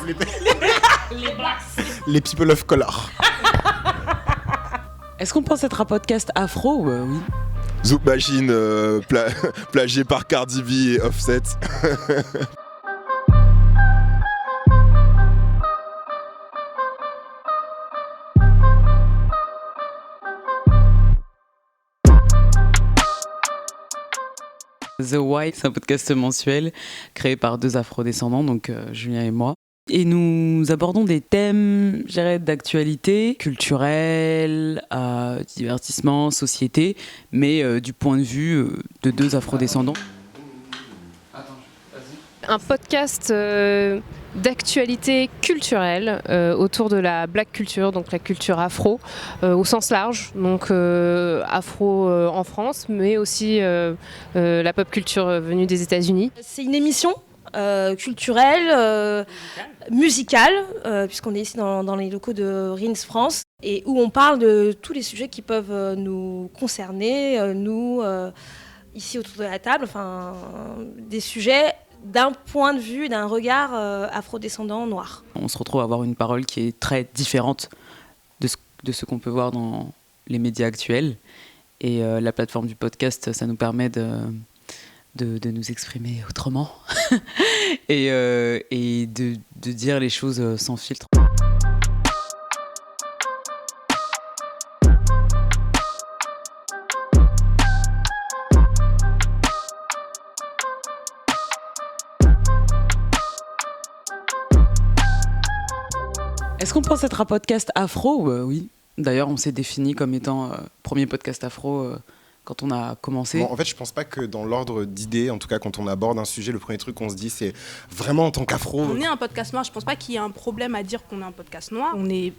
Les blacks. Les people of color. Est-ce qu'on pense être un podcast afro? Oui. Zouk Machine, plagié par Cardi B et Offset. The Why, c'est un podcast mensuel créé par deux afrodescendants, donc Julien et moi. Et nous abordons des thèmes, je dirais, d'actualité, culturelle, divertissement, société, mais du point de vue de deux afrodescendants. Un podcast d'actualité culturelle autour de la black culture, donc la culture afro au sens large, donc afro en France, mais aussi la pop culture venue des États-Unis. C'est une émission culturelle, musicale, puisqu'on est ici dans les locaux de Rins France, et où on parle de tous les sujets qui peuvent nous concerner, nous, ici autour de la table, enfin, des sujets d'un point de vue, d'un regard afrodescendant noir. On se retrouve à avoir une parole qui est très différente de ce qu'on peut voir dans les médias actuels. Et la plateforme du podcast, ça nous permet de nous exprimer autrement et de dire les choses sans filtre. Est-ce qu'on pense être un podcast afro? Oui. D'ailleurs, on s'est défini comme étant premier podcast afro quand on a commencé. Bon, en fait, je pense pas que dans l'ordre d'idées, en tout cas quand on aborde un sujet, le premier truc qu'on se dit, c'est vraiment en tant qu'afro. On est un podcast noir, je pense pas qu'il y ait un problème à dire qu'on est un podcast noir. On est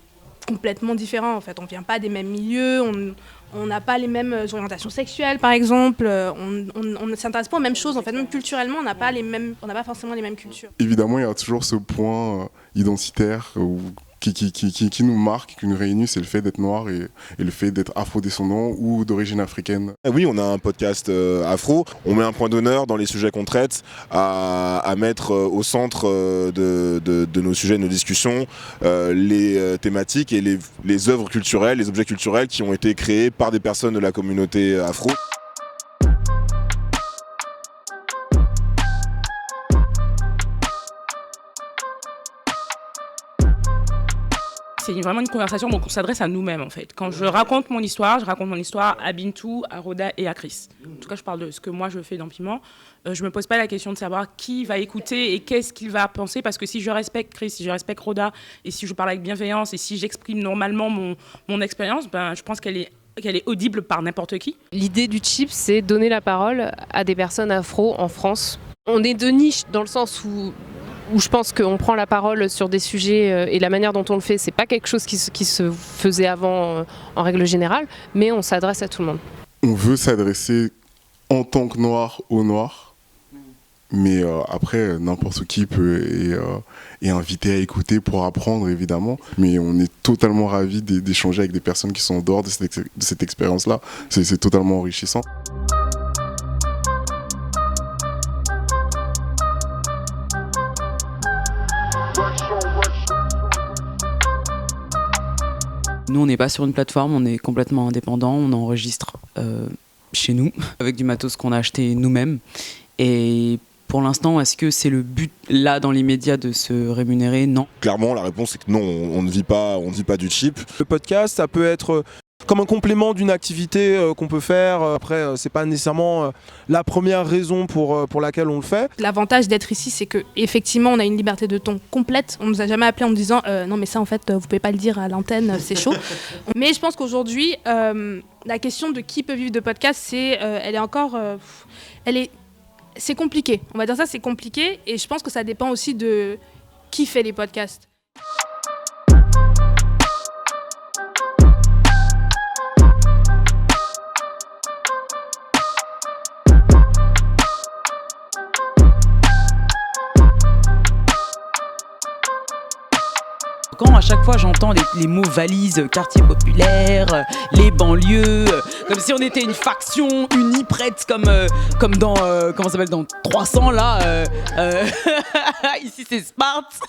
complètement différents en fait, on vient pas des mêmes milieux, on n'a pas les mêmes orientations sexuelles par exemple, on ne s'intéresse pas aux mêmes choses en fait, même culturellement on n'a pas forcément les mêmes cultures. Évidemment, il y a toujours ce point identitaire qui nous marque, qui nous réunit, c'est le fait d'être noir et le fait d'être afro-descendant ou d'origine africaine. Oui, on a un podcast afro, on met un point d'honneur dans les sujets qu'on traite à mettre au centre de nos sujets, de nos discussions, les thématiques et les œuvres culturelles, les objets culturels qui ont été créés par des personnes de la communauté afro. C'est vraiment une conversation donc on s'adresse à nous-mêmes en fait. Quand je raconte mon histoire à Bintou, à Roda et à Chris. En tout cas, je parle de ce que moi je fais dans Piment. Je me pose pas la question de savoir qui va écouter et qu'est-ce qu'il va penser, parce que si je respecte Chris, si je respecte Roda et si je parle avec bienveillance et si j'exprime normalement mon expérience, je pense qu'elle est audible par n'importe qui. L'idée du chip, c'est donner la parole à des personnes afro en France. On est de niche dans le sens où je pense qu'on prend la parole sur des sujets et la manière dont on le fait, c'est pas quelque chose qui se faisait avant en règle générale, mais on s'adresse à tout le monde. On veut s'adresser en tant que noir aux noirs, mais après n'importe qui est invité à écouter pour apprendre évidemment, mais on est totalement ravis d'échanger avec des personnes qui sont en dehors de cette expérience-là, c'est totalement enrichissant. Nous, on n'est pas sur une plateforme, on est complètement indépendant, on enregistre chez nous, avec du matos qu'on a acheté nous-mêmes. Et pour l'instant, est-ce que c'est le but, là, dans l'immédiat, de se rémunérer? Non. Clairement, la réponse est que non, on ne vit pas du chip. Le podcast, ça peut être comme un complément d'une activité qu'on peut faire. Après, c'est pas nécessairement la première raison pour laquelle on le fait. L'avantage d'être ici, c'est qu'effectivement, on a une liberté de ton complète. On nous a jamais appelé en nous disant non mais ça en fait, vous pouvez pas le dire à l'antenne, c'est chaud. Mais je pense qu'aujourd'hui, la question de qui peut vivre de podcast, elle est encore, c'est compliqué. On va dire ça, c'est compliqué, et je pense que ça dépend aussi de qui fait les podcasts. Quand à chaque fois j'entends les mots valises, quartier populaire, les banlieues, comme si on était une faction unie, prête comme dans comment ça s'appelle, dans 300 là. Ici c'est Sparte.